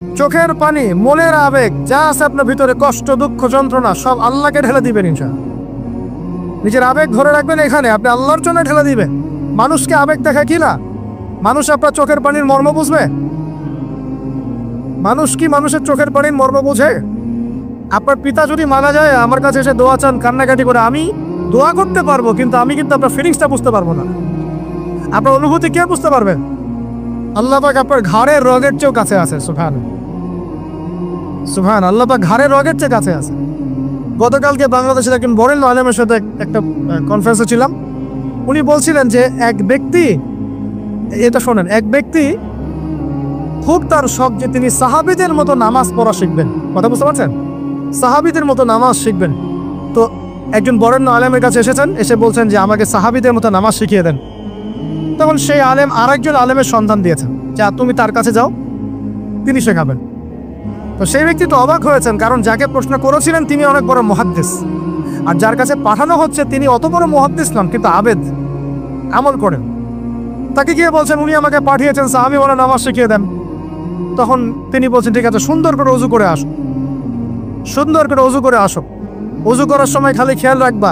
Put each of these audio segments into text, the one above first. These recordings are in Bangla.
চোখের পানি, মনের আবেগ, যা আছে আপনার ভিতরে, কষ্ট, দুঃখ, যন্ত্রণা, সব আল্লাহকে ঢেলে দিবেন ইনশাআল্লাহ। নিজের আবেগ ধরে রাখবেন এখানে, আপনি আল্লাহর জন্য ঢেলে দিবেন। মানুষকে আবেগ দেখা কি না? মানুষ আপনার চোখের পানির মর্ম বুঝবে? মানুষ কি মানুষের চোখের পানির মর্ম বুঝে? আপনার পিতা যদি মারা যায়, আমার কাছে এসে দোয়া চান কান্নাকাটি করে, আমি দোয়া করতে পারবো, কিন্তু আমি কিন্তু আপনার ফিলিংসটা বুঝতে পারবো না। আপনার অনুভূতি কে বুঝতে পারবেন? আল্লাহ পাক আপনার ঘাড়ের রগের চেয়েও কাছে আছে। সুবহান সুবহান, আল্লাহ পাক ঘাড়ের রগের চেয়ে কাছে আছে। গতকালকে বাংলাদেশের একজন বরেণ্য আলেমের সাথে একটা কনফারেন্সে ছিলাম। উনি বলছিলেন যে এক ব্যক্তি, এটা শোনেন, এক ব্যক্তি খুব তার শখ যে তিনি সাহাবীদের মতো নামাজ পড়া শিখবেন। কথা বুঝতে পারছেন? সাহাবীদের মতো নামাজ শিখবেন। তো একজন বরেণ্য আলেমের কাছে এসেছেন, এসে বলছেন যে আমাকে সাহাবীদের মতো নামাজ শিখিয়ে দেন। তখন সেই আলেম আরেকজন আলেমের সন্ধান দিয়েছেন, যা তুমি তার কাছে যাও, তিনি শেখাবেন। তো সেই ব্যক্তি তো অবাক হয়েছেন, কারণ যাকে প্রশ্ন করেছিলেন তিনি অনেক বড় মুহাদ্দিস, আর যার কাছে পাঠানো হচ্ছে তিনি অত বড় মুহাদ্দিস নন, কিন্তু আবেদ, আমল করেন। তাকে গিয়ে বলছেন উনি আমাকে পাঠিয়েছেন সাহাবী বলে নামাজ শিখিয়ে দেন। তখন তিনি বলছেন ঠিক আছে, সুন্দর করে ওযু করে আসো, সুন্দর করে ওযু করে আসো। ওযু করার সময় খালি খেয়াল রাখবা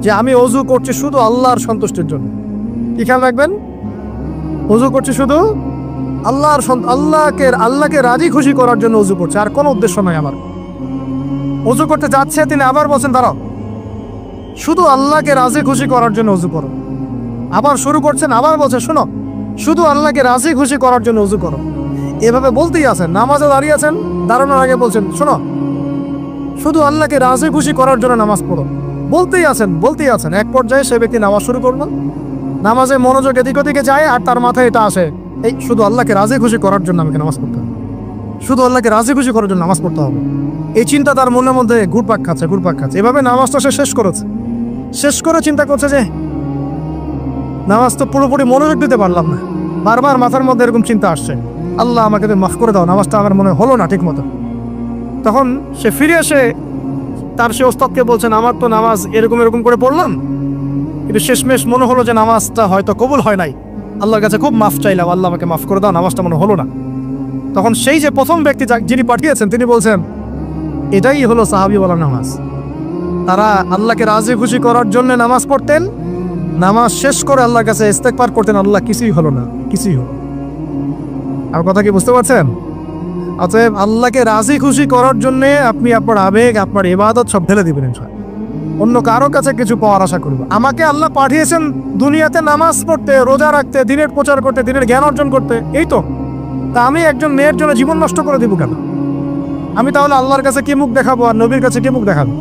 যে আমি ওযু করছি শুধু আল্লাহর সন্তুষ্টির জন্য। কি খেয়াল রাখবেন? ওযু করছি শুধু আল্লাহকে রাজি খুশি করার জন্য ওযু করছে, আর কোনো উদ্দেশ্য নয় আমার। ওযু করতে যাচ্ছে, তিনি আবার বলছেন দাঁড়াও, শুধু আল্লাহকে রাজি খুশি করার জন্য ওযু করো। আবার শুরু করছেন, আবার বলছে শোনো, শুধু আল্লাহকে রাজি খুশি করার জন্য ওযু করো। এভাবে বলতেই আছেন, নামাজে দাঁড়িয়ে আছেন, দাঁড়ানোর আগে বলছেন শোনো, শুধু আল্লাহকে রাজি খুশি করার জন্য নামাজ পড়ো। বলতেই আছেন। এক পর্যায়ে সে ব্যক্তি নামাজ শুরু করলো, নামাজে মনোযোগ এদিক ওদিকে যায়, আর তার মাথায় এটা আসে, এই শুধু আল্লাহকে রাজি খুশি করার জন্য আমাকে নামাজ পড়তে হবে, শুধু আল্লাহকে রাজি খুশি করার জন্য নামাজ পড়তে হবে। এই চিন্তা তার মনের মধ্যে ঘুরপাক খাচ্ছে। এভাবে নামাজটা সে শেষ করে চিন্তা করছে যে নামাজ তো পুরোপুরি মনোযোগ দিতে পারলাম না। বারবার মাথার মধ্যে এরকম চিন্তা আসছে, আল্লাহ আমাকে মাফ করে দাও, নামাজটা আমার মনে হলো না ঠিক মতো। তখন সে ফিরে এসে তার সে ওস্তাদকে বলছেন, আমার তো নামাজ এরকম করে পড়লাম, কিন্তু শেষমেশ মনে হলো যে নামাজটা হয়তো কবুল হয় নাই, আল্লাহর কাছে খুব মাফ চাইলাম, আল্লাহ আমাকে মাফ করে দাও, নামাজটা মনে হলো না। তখন সেই যে প্রথম ব্যক্তি যিনি পাঠিয়েছেন তিনি বলছেন, এটাই হলো সাহাবী বলা নামাজ। তারা আল্লাহকে রাজি খুশি করার জন্য নামাজ পড়তেন, নামাজ শেষ করে আল্লাহর কাছে ইস্তেগফার করতেন, আল্লাহ কিছুই হলো না, কিছুই হলো। আর কথা কি বুঝতে পারছেন? অতএব আল্লাহকে রাজি খুশি করার জন্য আপনি আপনার আবেগ, আপনার ইবাদত সব ঢেলে দিবেন ইনশাআল্লাহ। অন্য কারো কাছে কিছু পাওয়ার আশা করব। আমাকে আল্লাহ পাঠিয়েছেন দুনিয়াতে নামাজ পড়তে, রোজা রাখতে, দিনের প্রচার করতে, দিনের জ্ঞান অর্জন করতে, এই তো। তা আমি একজন মেয়ের জন্য জীবন নষ্ট করে দিব কেন? আমি তাহলে আল্লাহর কাছে কি মুখ দেখাবো, আর নবীর কাছে কি মুখ দেখাবো?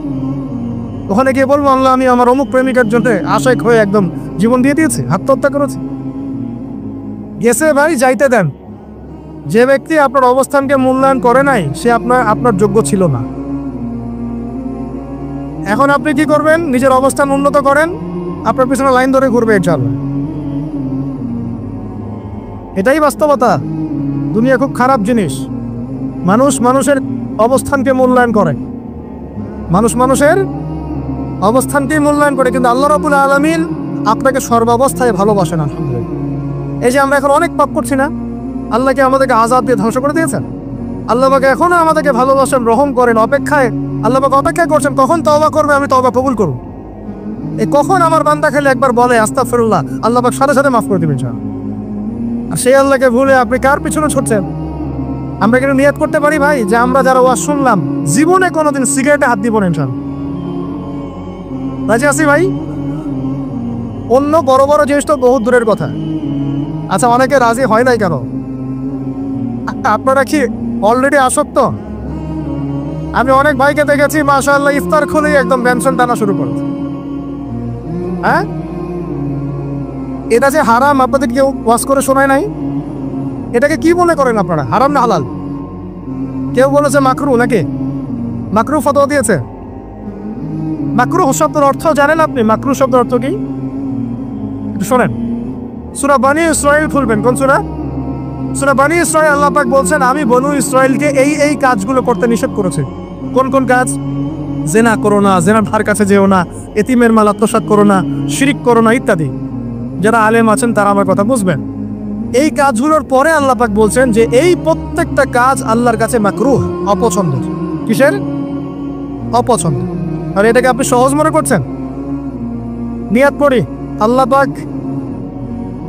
ওখানে গিয়ে বলবো আল্লাহ আমি আমার অমুক প্রেমিকার জন্য আশায় হয়ে একদম জীবন দিয়ে দিয়েছি, আত্মহত্যা করেছি। গেছে ভাই, যাইতে দেন। যে ব্যক্তি আপনার অবস্থানকে মূল্যায়ন করে নাই, সে আপনার যোগ্য ছিল না। এখন আপনি কি করবেন? নিজের অবস্থান উন্নত করেন, আপনার পিছনে লাইন ধরে ঘুরবে ইনশাআল্লাহ। এটাই বাস্তবতা। দুনিয়া খুব খারাপ জিনিস। মানুষের অবস্থানকে মূল্যায়ন করে, মানুষের অবস্থানকে মূল্যায়ন করে, কিন্তু আল্লাহ রাব্বুল আলামিন আপনাকে সর্বাবস্থায় ভালোবাসেন। আলহামদুলিল্লাহ। এই যে আমরা এখন অনেক পাপ করছি না, আল্লাহকে আমাদেরকে আযাব দিয়ে ধ্বংস করে দিয়েছেন। আল্লাহ পাক এখনো আমাদেরকে ভালোবাসেন, রহম করেন, আল্লাহ পাক অপেক্ষা করছেন কখন তওবা করবে, আমি তওবা কবুল করব। এই কখন আমার বান্দা খেলে একবার বলে আস্তাগফিরুল্লাহ, আল্লাহ পাক সাথে সাথে মাফ করে দিবেন ইনশাআল্লাহ। আর সেই আল্লাহকে ভুলে আপনি কার পিছনে ছুটছেন? আমরা কিন্তু নিয়ত করতে পারি ভাই যে আমরা যারা ওয়াজ শুনলাম জীবনে কোনোদিন সিগারেটে হাত দিব না ইনশাআল্লাহ। রাজি আছি ভাই? অন্য বড় বড় জিনিস তো বহুত দূরের কথা। আচ্ছা, অনেকে রাজি হয় নাই কেন? আপনারা কি অলরেডি আসক্ত? আমি অনেক ভাইকে দেখেছি মাশাআল্লাহ ইফতার খুলেই একদম ব্যঞ্জন টানা শুরু করেছে। হ্যাঁ, এটা যে হারাম আপনাদের কেউ ওয়াজ করে শোনায় নাই? এটাকে কি মনে করেন আপনারা, হারাম না হালাল? কেউ বলেছে মাকরু, নাকি মাকরু ফতোয়া দিয়েছে? মাকরু শব্দের অর্থ জানেন আপনি? মাকরু শব্দের অর্থ কি শোনেন। সূরা বনী ইসরাঈল খুলবেন। কোন সূরা? সূরা বনী ইসরাঈল। আল্লাহ পাক বলছেন আমি বনু ইসরাঈলকে এই কাজগুলো করতে নিষেধ করেছি। কোন কোন কাজ? জিনা করো না, জিনার ধার কাছে যেও না, এতিমের মাল আত্মসাৎ করো না, শিরক করো না, ইত্যাদি। যারা আলেম আছেন তারা আমার কথা বুঝবেন। এই কাজগুলোর পরে আল্লাহ পাক বলছেন যে এই প্রত্যেক প্রত্যেকটা কাজ আল্লাহর কাছে মাকরুহ, অপছন্দের। কিসের? অপছন্দ। আর এটাকে আপনি সহজ মনে করছেন? নিয়াত করি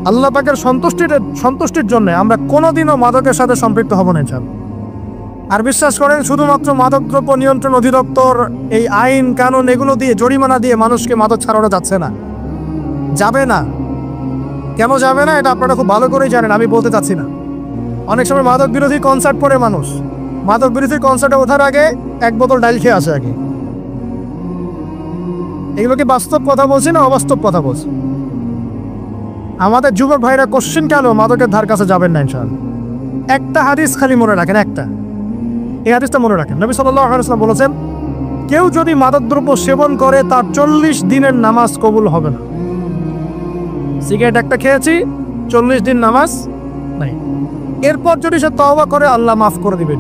আল্লাহ পাকের সন্তুষ্টির জন্য আমরা কোনোদিনও মাদকের সাথে সম্পৃক্ত হব না ইনশাআল্লাহ। আর বিশ্বাস করেন, শুধুমাত্র মাদকদ্রব্য নিয়ন্ত্রণ অধিদপ্তর এই আইন কানুন এগুলো দিয়ে, জরিমানা দিয়ে মানুষকে মাদক ছাড়ানো যাচ্ছে না, যাবে না। কেন যাবে না এটা আপনারা খুব ভালো করেই জানেন, আমি বলতে চাচ্ছি না। অনেক সময় মাদক বিরোধী কনসার্ট করে মানুষ, মাদক বিরোধী কনসার্টে ওঠার আগে এক বোতল ডাইল খেয়ে আসে আগে। এগুলো কি বাস্তব কথা বলছি না অবাস্তব কথা বলছি? আমাদের যুবক ভাইরা কোশ্চেন কেন মাদকের ধার কাছে যাবেন না ইনশাআল্লাহ। একটা হাদিস খালি মনে রাখেন, এই হাদিসটা মনে রাখেন। নবী সাল্লাল্লাহু আলাইহি ওয়াসাল্লাম বলেছেন, কেউ যদি মাদকদ্রব্য সেবন করে তার 40 দিনের নামাজ কবুল হবে না। সিগারেট একটা খেয়েছি, 40 দিন নামাজ নাই। এরপর যদি সে তওবা করে আল্লাহ মাফ করে দিবে।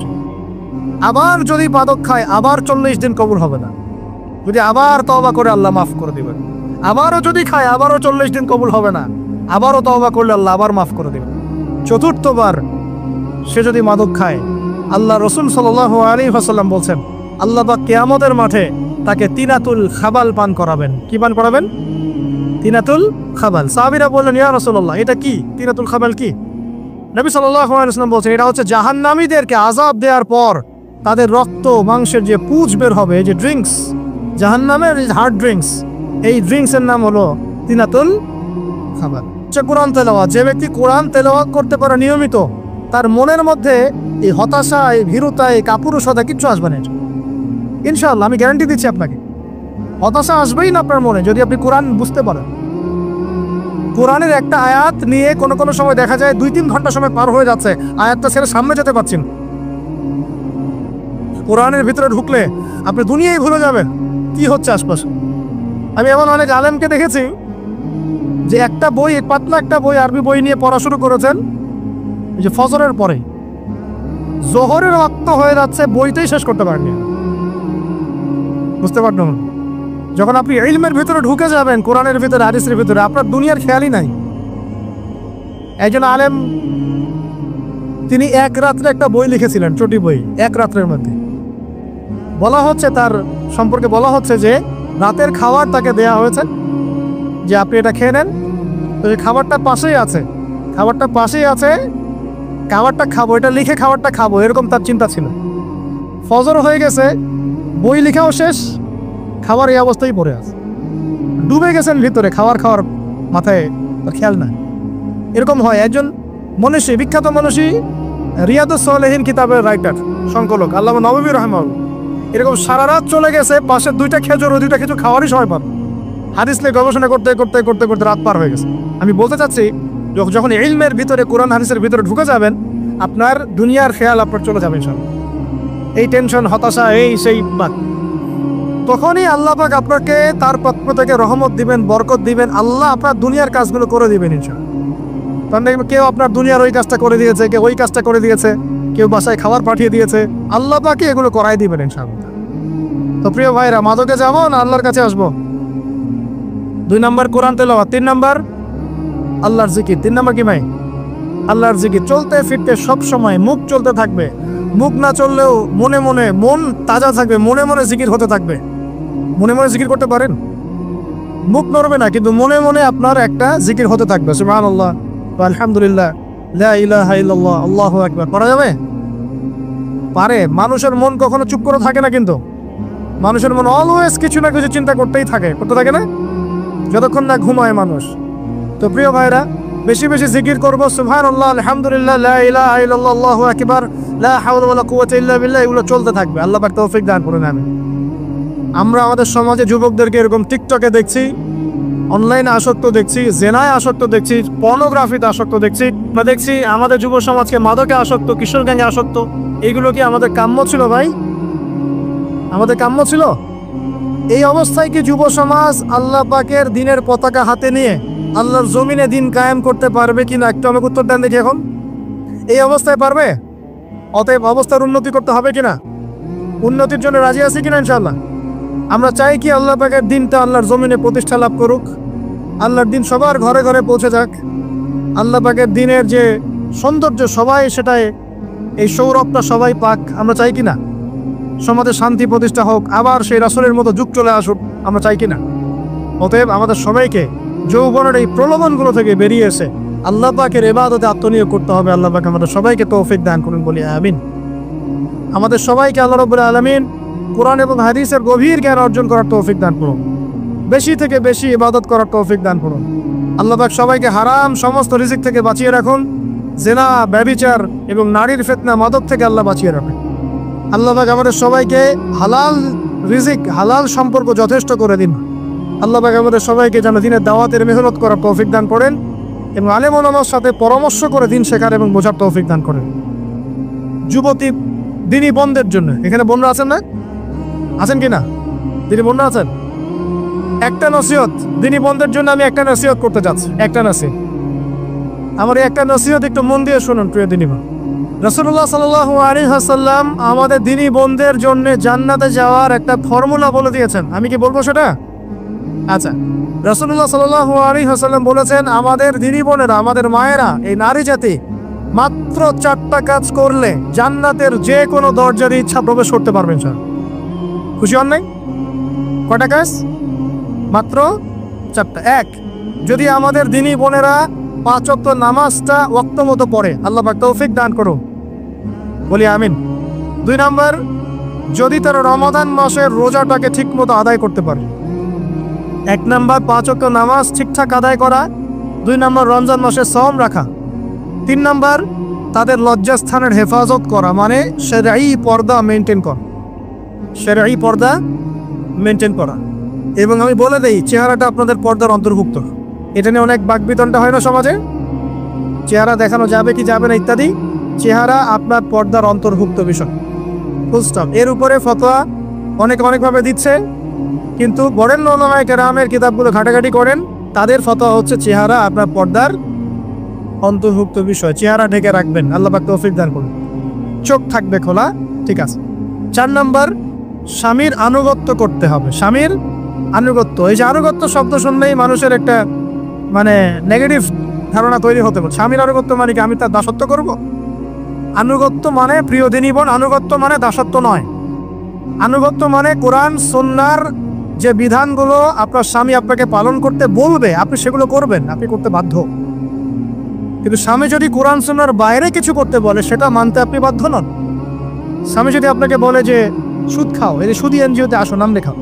আবার যদি মাদক খায় আবার 40 দিন কবুল হবে না। যদি আবার তওবা করে আল্লাহ মাফ করে দিবেন। আবারও যদি খায় আবারও 40 দিন কবুল হবে না। আবারও তওবা করলে আল্লাহ আবার মাফ করে দিবেন। চতুর্থবার সে যদি মাদক খায়, আল্লাহ রাসূল সাল্লাল্লাহু আলাইহি ওয়াসাল্লাম বলছেন, আল্লাহ পাক কিয়ামতের মাঠে তাকে তিনাতুল খাবাল পান করাবেন। কি পান করাবেন? তিনাতুল খাবাল। সাহাবীরা বললেন, ইয়া রাসূলুল্লাহ, এটা কি তিনাতুল খাবাল? কি? নবী সাল্লাল্লাহু আলাইহি ওয়াসাল্লাম বলছেন, এটা হচ্ছে জাহান্নামীদেরকে আযাব দেওয়ার পর তাদের রক্ত মাংসের যে পুঁজ বের হবে, যে ড্রিঙ্কস, জাহান্নামের হার্ড ড্রিঙ্কস, এই ড্রিঙ্কসের নাম হলো তিনাতুল খাবাল। কোরআন তেলাওয়াত, যে ব্যক্তি কোরআন তেলাওয়াত করতে পারে নিয়মিত, তার মনের মধ্যে এই হতাশা, এই ভীরুতা, এই কাপুরুষতা কিচ্ছু আসবে না ইনশাআল্লাহ। আমি গ্যারান্টি দিচ্ছি আপনাকে, হতাশা আসবেই না আপনার মনে যদি আপনি কোরআন বুঝতে পারেন। কোরআনের একটা আয়াত নিয়ে কোনো সময় দেখা যায় 2-3 ঘন্টা সময় পার হয়ে যাচ্ছে, আয়াতটা ছেড়ে সামনে যেতে পারছেন। কোরআনের ভিতরে ঢুকলে আপনি দুনিয়ায় ভুলে যাবেন কি হচ্ছে আশপাশে। আমি এমন অনেক আলেমকে দেখেছি যে একটা বই, পাতলা একটা বই, আরবি বই নিয়ে পড়া শুরু করেছেন, যে ফজরের পরে জোহরের ওয়াক্ত হয়ে যাচ্ছে, বইটাই শেষ করতে পারেননি। বুঝতে পারলাম? যখন আপনি ইলমের ভিতরে ঢুকে যাবেন, কোরআনের ভিতরে, হাদিসের ভিতরে, আপনার দুনিয়ার খেয়ালই নাই। একজন আলেম, তিনি এক রাত্রে একটা বই লিখেছিলেন, চটি বই, এক রাত্রের মধ্যে। বলা হচ্ছে, তার সম্পর্কে বলা হচ্ছে যে রাতের খাবার তাকে দেয়া হয়েছে, যে আপনি এটা খেয়ে নেন। তো খাবারটা পাশেই আছে, খাবারটা খাবো, এটা লিখে খাবারটা খাবো, এরকম তার চিন্তা ছিল। ফজর হয়ে গেছে, বই লেখাও শেষ, খাবার এই অবস্থায় পড়ে আছে, ডুবে গেছেন ভিতরে, খাওয়ার মাথায় তার খেয়াল নাই। এরকম হয়। একজন মনীষী, বিখ্যাত মনীষী, রিয়াদুস সালেহিন কিতাবের রাইটার, সংকলক আল্লামা নববী রাহমাহুল্লাহ, এরকম সারা রাত চলে গেছে, পাশে 2টা খেজুর খাওয়ারই সময় পান। হাদিস নিয়ে গবেষণা করতে রাত পার হয়ে গেছে। আমি বলতে চাচ্ছি, যখন ইলমের ভিতরে, কোরআন হাদিসের ভিতরে ঢুকে যাবেন, আপনার দুনিয়ার খেয়াল আপনার চলে যাবে ইনশাআল্লাহ। এই টেনশন, হতাশা, এই সেই বাদ, তখনই আল্লাহ পাক আপনাকে তার পক্ষ থেকে রহমত দিবেন, বরকত দিবেন। আল্লাহ আপনার দুনিয়ার কাজগুলো করে দিবেন ইনশাআল্লাহ। কারণ কেউ আপনার দুনিয়ার ওই কাজটা করে দিয়েছে, কেউ ওই কাজটা করে দিয়েছে, কেউ বাসায় খাবার পাঠিয়ে দিয়েছে, আল্লাহ পাকই এগুলো করাই দিবেন ইনশাআল্লাহ। তো প্রিয় ভাইরা, মাদকে যাবো না আল্লাহর কাছে আসবো? 2 নম্বর কোরআন তেলাওয়াত, 3 নম্বর আল্লাহর জিকির। 3 নম্বর কি ভাই? আল্লাহর জিকির। চলতে ফিরতে সব সময় মুখ চলতে থাকবে, মুখ না চললেও মনে মনে মন তাজা থাকবে, মনে মনে জিকির হতে থাকবে। মনে মনে জিকির করতে পারেন? মুখ নড়বে না, কিন্তু মনে মনে আপনার একটা জিকির হতে থাকবে, সুবহানাল্লাহ, আলহামদুলিল্লাহ, লা ইলাহা ইল্লাল্লাহ, আল্লাহু আকবার। করা যাবে? পারে। মানুষের মন কখনো চুপ করে থাকে না, কিন্তু মানুষের মন অলওয়েজ কিছু না কিছু চিন্তা করতেই থাকে, করতে থাকে না, যতক্ষণ না ঘুমায় মানুষ। তো প্রিয় ভাইরা, বেশি বেশি জিকির করবো, সুবহানাল্লাহ, আলহামদুলিল্লাহ, লা ইলাহা ইল্লাল্লাহ, আল্লাহু আকবার, লা হাওলা ওয়ালা কুওয়াতা ইল্লা বিল্লাহ, এগুলো চলতে থাকবে। আল্লাহ পাক তৌফিক দান করুন। আমরা আমাদের সমাজে যুবকদেরকে এরকম টিকটকে দেখছি, অনলাইনে আসক্ত দেখছি, জেনায় আসক্ত দেখছি, পর্নোগ্রাফিতে আসক্ত দেখছি, আমরা দেখছি আমাদের যুব সমাজকে মাদকে আসক্ত, কিশোর গ্যাংয়ে আসক্ত। এগুলো কি আমাদের কাম্য ছিল ভাই? আমাদের কাম্য ছিল? এই অবস্থায় কি যুব সমাজ আল্লাহ পাকের দিনের পতাকা হাতে নিয়ে আল্লাহর জমিনে দিন কায়েম করতে পারবে কিনা? একটু আমাকে উত্তর দেন দেখি। এখন এই অবস্থায় পারবে? অতএব অবস্থার উন্নতি করতে হবে কিনা? উন্নতির জন্য রাজি আছি কিনা ইনশাআল্লাহ? আমরা চাই কি আল্লাহ পাকের দিনটা আল্লাহর জমিনে প্রতিষ্ঠা লাভ করুক, আল্লাহর দিন সবার ঘরে ঘরে পৌঁছে যাক, আল্লাহ পাকের দিনের যে সৌন্দর্য সবাই সেটাই এই সৌরভটা সবাই পাক, আমরা চাই কি না? সমাজে শান্তি প্রতিষ্ঠা হোক, আবার সেই রাসূলের মতো যুগ চলে আসুক, আমরা চাই কি না? অতএব আমাদের সবাইকে যৌবনের এই প্রলোভনগুলো থেকে বেরিয়ে এসে আল্লাহ পাকের ইবাদতে আত্মনিয়োগ করতে হবে। আল্লাহ পাক আমাদের সবাইকে তৌফিক দান করুন, বলি আমিন। আমাদের সবাইকে আল্লাহ রাব্বুল আলামিন কোরআন এবং হাদিসের গভীর জ্ঞান অর্জন করার তৌফিক দান করুন, বেশি থেকে বেশি ইবাদত করার তৌফিক দান করুন। আল্লাহ পাক সবাইকে হারাম সমস্ত রিজিক থেকে বাঁচিয়ে রাখুন, জিনা, ব্যভিচার এবং নারীর ফিতনা, মাদক থেকে আল্লাহ বাঁচিয়ে রাখুন। আল্লাহ পাক আমাদের সবাইকে হালাল রিজিক, হালাল সম্পর্ক যথেষ্ট করে দিন। আল্লাহ পাক আমাদের সবাইকে যেন দিনের দাওয়াতের মেহনত করার তৌফিক দান করেন এবং আলেম ওলামার সাথে পরামর্শ করে দিন শেখার এবং বোঝার তৌফিক দান করেন। যুবতী দিনী বোনদের জন্য, এখানে বোনরা আছেন না? আছেন কি না? দিনী বোনরা আছেন? একটা নসিহত দিনী বোনদের জন্য আমি একটা নসিহত করতে চাচ্ছি, একটা নসিহত। আমার এই একটা নসিহত একটু মন দিয়ে শুনুন প্রিয় দিনী বোন। রাসূলুল্লাহ সাল্লাল্লাহু আলাইহি ওয়াসাল্লাম আমাদের দিনী বোনদের জন্য জান্নাতে যাওয়ার একটা ফর্মুলা বলে দিয়েছেন। আমি কি বলবো সেটা? আচ্ছা, রাসূলুল্লাহ সাল্লাল্লাহু আলাইহি ওয়াসাল্লাম বলেছেন আমাদের দিনী বোনেরা, আমাদের মায়েরা, এই নারী জাতি মাত্র 4টা কাজ করলে জান্নাতের যে কোনো দরজা দিয়ে ইচ্ছা প্রবেশ করতে পারবেন। স্যার খুশি হন নাই? কয়টা কাজ? মাত্র 4টা। এক, যদি আমাদের দিনী বোনেরা 5 ওয়াক্ত নামাজটা ওয়াক্ত মতো পড়ে, আল্লাহ পাক তৌফিক দান করুন, বলি আমিন। 2 নাম্বার, যদি তারা রমাদান মাসের রোজাটাকে ঠিক মতো আদায় করতে পারে। 1 নাম্বার 5 ওয়াক্ত নামাজ ঠিকঠাক আদায় করা, 2 নাম্বার রমজান মাসে সওম রাখা, 3 নাম্বার তাদের লজ্জাস্থানের হেফাজত করা, মানে শরঈ পর্দা মেনটেন করা, শরঈ পর্দা মেনটেন করা। এবং আমি বলে দেই, চেহারাটা আপনাদের পর্দার অন্তর্ভুক্ত। এটা নিয়ে অনেক বাকবিতণ্ডা হয় না সমাজে, চেহারা দেখানো যাবে কি যাবে না ইত্যাদি। চেহারা আপনার পর্দার অন্তর্ভুক্ত বিষয়, ফুল স্টপ। এর উপরে ফতোয়া অনেকভাবে দিচ্ছে, কিন্তু বরেণ্য উলামায়ে কেরামের কিতাবগুলো ঘাটাঘাটি করেন, তাদের ফতোয়া হচ্ছে চেহারা আপনার পর্দার অন্তর্ভুক্ত বিষয়, চেহারা ঢেকে রাখবেন, আল্লাহ পাক তৌফিক দান করুন। চোখ থাকবে খোলা, ঠিক আছে। 4 নাম্বার, স্বামীর আনুগত্য করতে হবে। স্বামীর আনুগত্য, এই যে আনুগত্য শব্দ শুনলেই মানুষের একটা মানে নেগেটিভ ধারণা তৈরি হতে পারে। স্বামীর আনুগত্য মানে কি আমি তার দাসত্ব করব? আনুগত্য মানে, প্রিয় দিনী বোন, আনুগত্য মানে দাসত্ব নয়। আনুগত্য মানে কোরআন সুন্নাহর যে বিধানগুলো আপনার স্বামী আপনাকে পালন করতে বলবে, আপনি সেগুলো করবেন, আপনি করতে বাধ্য। কিন্তু স্বামী যদি কোরআন সুন্নাহর বাইরে কিছু করতে বলে, সেটা মানতে আপনি বাধ্য নন। স্বামী যদি আপনাকে বলে যে সুদ খাও, এই যে সুদি এনজিওতে আসো, নাম লেখাও।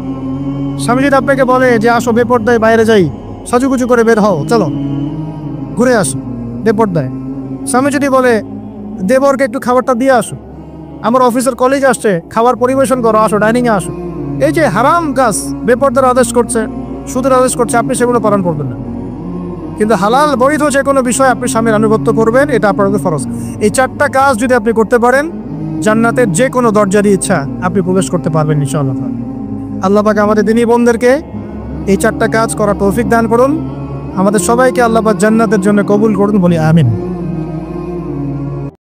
স্বামী যদি আপনাকে বলে যে আসো বেপর্দায় বাইরে যাই, সাজুগুজু করে বের হও, চলো ঘুরে আসো বেপর্দায়। স্বামী যদি বলে দেবরকে একটু খাবারটা দিয়ে আসো, আমার অফিসের কলিগ আসছে, খাবার পরিবেশন করো, আসো ডাইনিংয়ে আসো। এই যে হারাম কাজ, বেপর্দার আদেশ করছে, সুদের আদেশ করছে, আপনি সেগুলো পালন করবেন না। কিন্তু হালাল বৈধ যে কোনো বিষয় আপনি স্বামীর আনুগত্য করবেন, এটা আপনাদের ফরজ। এই 4টা কাজ যদি আপনি করতে পারেন, জান্নাতের যে কোনো দরজারই ইচ্ছা আপনি প্রবেশ করতে পারবেন ইনশাআল্লাহ। আল্লাহ পাক আমাদের দিনী বোনদেরকে এই 4টা কাজ করার তৌফিক দান করুন। আমাদের সবাইকে আল্লাহ পাক জান্নাতের জন্য কবুল করুন, বলি আমিন।